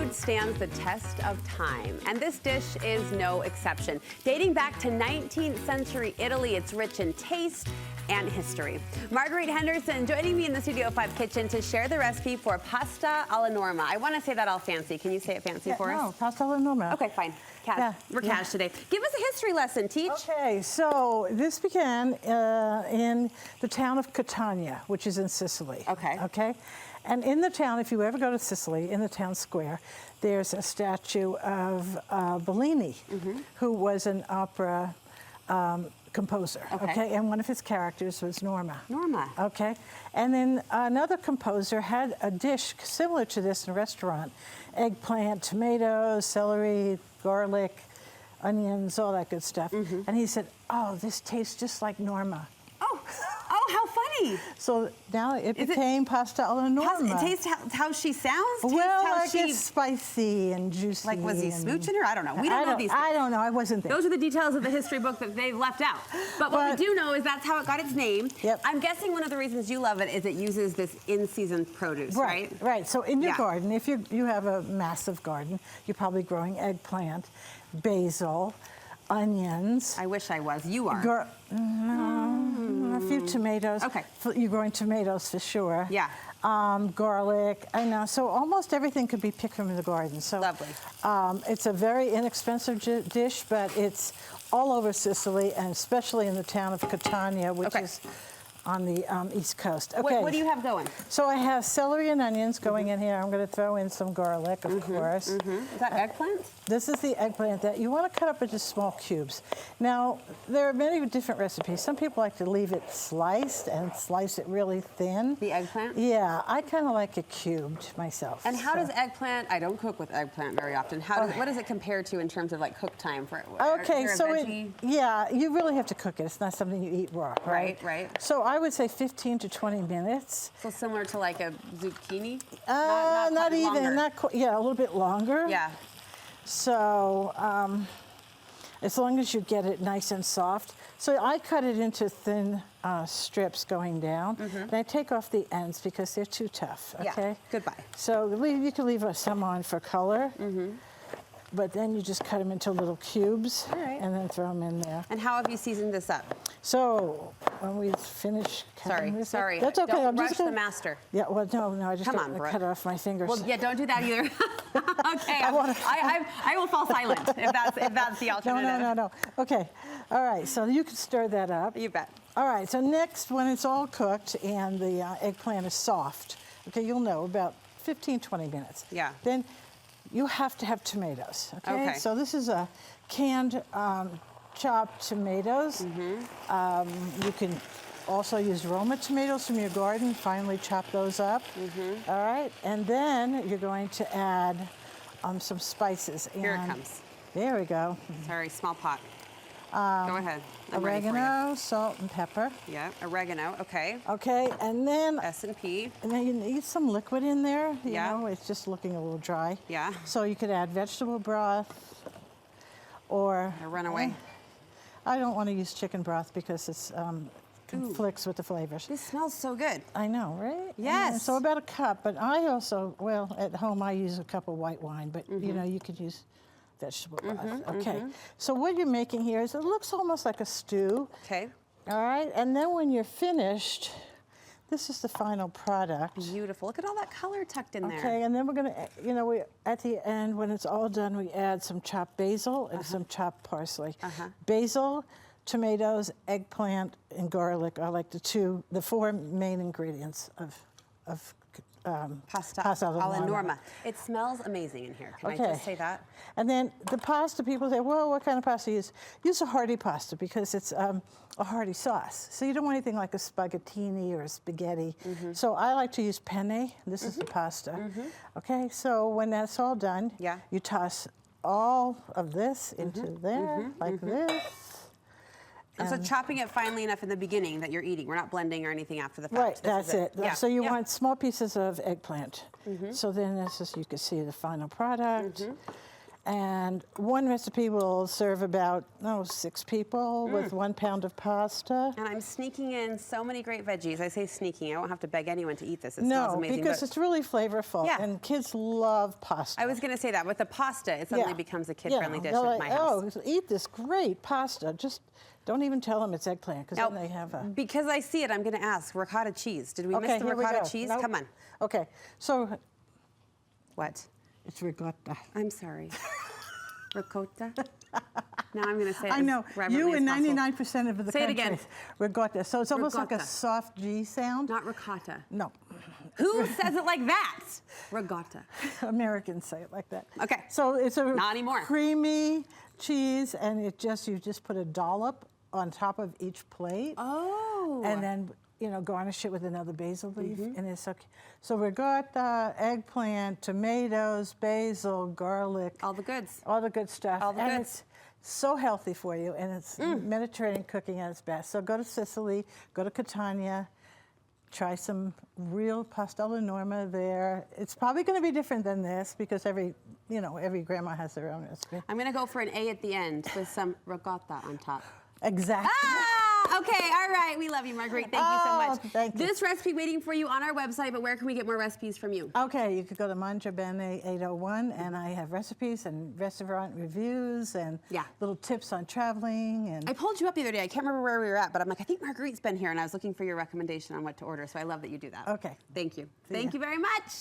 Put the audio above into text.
it stands the test of time, and this dish is no exception. Dating back to 19th century Italy, it's rich in taste and history. Marguerite Henderson joining me in the Studio 5 kitchen to share the recipe for Pasta Alla Norma. I want to say that all fancy. Can you say it fancy for us? No, Pasta Alla Norma. Okay, fine. We're cash today. Give us a history lesson, teach. Okay, so this began in the town of Catania, which is in Sicily. Okay. And in the town, if you ever go to Sicily, in the town square, there's a statue of Bellini, who was an opera composer, okay? And one of his characters was Norma. Okay? And then another composer had a dish similar to this in a restaurant. Eggplant, tomatoes, celery, garlic, onions, all that good stuff. And he said, oh, this tastes just like Norma. Oh, how funny. So now it became Pasta Alla Norma. It tastes how she sounds? Well, I guess spicy and juicy. Like, was he smooching her? I don't know. We don't know these things. I don't know. I wasn't there. Those are the details of the history book that they've left out. But what we do know is that's how it got its name. Yep. I'm guessing one of the reasons you love it is it uses this in-season produce, right? Right. So in your garden, if you have a massive garden, you're probably growing eggplant, basil, onions. I wish I was. You are. A few tomatoes. Okay. You're growing tomatoes for sure. Yeah. Garlic. I know. So almost everything could be picked from the garden. So lovely. It's a very inexpensive dish, but it's all over Sicily, and especially in the town of Catania, which is on the East Coast. Okay. What do you have going? So I have celery and onions going in here. I'm going to throw in some garlic, of course. Is that eggplant? This is the eggplant that you want to cut up into small cubes. Now, there are many different recipes. Some people like to leave it sliced and slice it really thin. The eggplant? Yeah, I kind of like it cubed myself. And how does eggplant, I don't cook with eggplant very often, what does it compare to in terms of like cook time for it? Okay, so you really have to cook it. It's not something you eat raw, right? Right. So I would say 15 to 20 minutes. So similar to like a zucchini? Not even, longer. A little bit longer. Yeah. So as long as you get it nice and soft. So I cut it into thin strips going down. And I take off the ends because they're too tough, okay? Yeah, goodbye. So you can leave some on for color. But then you just cut them into little cubes and then throw them in there. And how have you seasoned this up? So when we finish cutting this up, sorry. that's okay. Don't I'm rush just gonna, the master. Yeah, well, no, I just Come on, cut it off my fingers. Well, yeah, don't do that either. Okay, I will fall silent if that's the alternative. No. Okay, all right. So you can stir that up. You bet. All right. So next, when it's all cooked and the eggplant is soft, okay, you'll know about 15, 20 minutes. Yeah. Then you have to have tomatoes. Okay. So this is a canned chopped tomatoes. You can also use Roma tomatoes from your garden. Finely chop those up. All right, and then you're going to add some spices. Here it comes. There we go. Sorry, small pot. Go ahead. I'm oregano, salt, and pepper. Yeah, oregano. Okay. Okay, and then S&P. And then you need some liquid in there. You know, it's just looking a little dry. Yeah. So you could add vegetable broth, or I run away. I don't want to use chicken broth because it's conflicts with the flavors. This smells so good. I know, right? Yes. And so about a cup, but I also, at home I use a cup of white wine, but you know, you could use vegetable broth. Okay. So what you're making here is, it looks almost like a stew. Okay. All right, and then when you're finished, this is the final product. Beautiful. Look at all that color tucked in there. Okay, and then we're gonna, at the end, when it's all done, we add some chopped basil and some chopped parsley. Basil, tomatoes, eggplant, and garlic are like the four main ingredients of Pasta Alla Alla Norma. It smells amazing in here. Can I just say that? And then the pasta, people say, well, what kind of pasta use? Use a hearty pasta because it's a hearty sauce. So you don't want anything like a spaghettini or a spaghetti. So I like to use penne. This is the pasta. Okay, so when that's all done, you toss all of this into there, like this. And so chopping it finely enough in the beginning that you're eating. We're not blending or anything after the fact. Right, that's it. Yeah. So you want small pieces of eggplant. So then this is, you can see the final product. And one recipe will serve about 6 people with 1 pound of pasta. And I'm sneaking in so many great veggies. I say sneaking. I won't have to beg anyone to eat this. It smells amazing. No, because it's really flavorful. Yeah. And kids love pasta. I was going to say that. With the pasta, it suddenly becomes a kid-friendly dish They're at like, my house. Oh, eat this great pasta. Just don't even tell them it's eggplant, because then they have a... Because I see it, I'm going to ask. Ricotta cheese. Did we miss the ricotta cheese? Nope. Come on. Okay, so... What? It's ricotta. I'm sorry. Ricotta? Now I'm going to say it I know. You and 99% of the Say it country. again. Ricotta. So it's almost like a Ricotta. soft G sound. Not ricotta. No. Who says it like that? Ricotta. Americans say it like that. Okay. So it's a Not anymore. creamy cheese, and you just put a dollop on top of each plate. Oh. And then, garnish it with another basil leaf, and it's okay. So ricotta, eggplant, tomatoes, basil, garlic. All the goods. All the good stuff. All the and goods. It's so healthy for you, and it's Mediterranean cooking at its best. So go to Sicily, go to Catania, try some real Pasta Alla Norma there. It's probably going to be different than this, because every grandma has their own recipe. I'm going to go for an A at the end with some ricotta on top. Exactly. Okay, all right. We love you, Marguerite. Thank you so much. Thank you. This recipe waiting for you on our website, but where can we get more recipes from you? Okay, you could go to Mangia Bene 801, and I have recipes and restaurant reviews and little tips on traveling. And I pulled you up the other day. I can't remember where we were at, but I'm like, I think Marguerite's been here, and I was looking for your recommendation on what to order, so I love that you do that. Okay. Thank you. Thank you very much.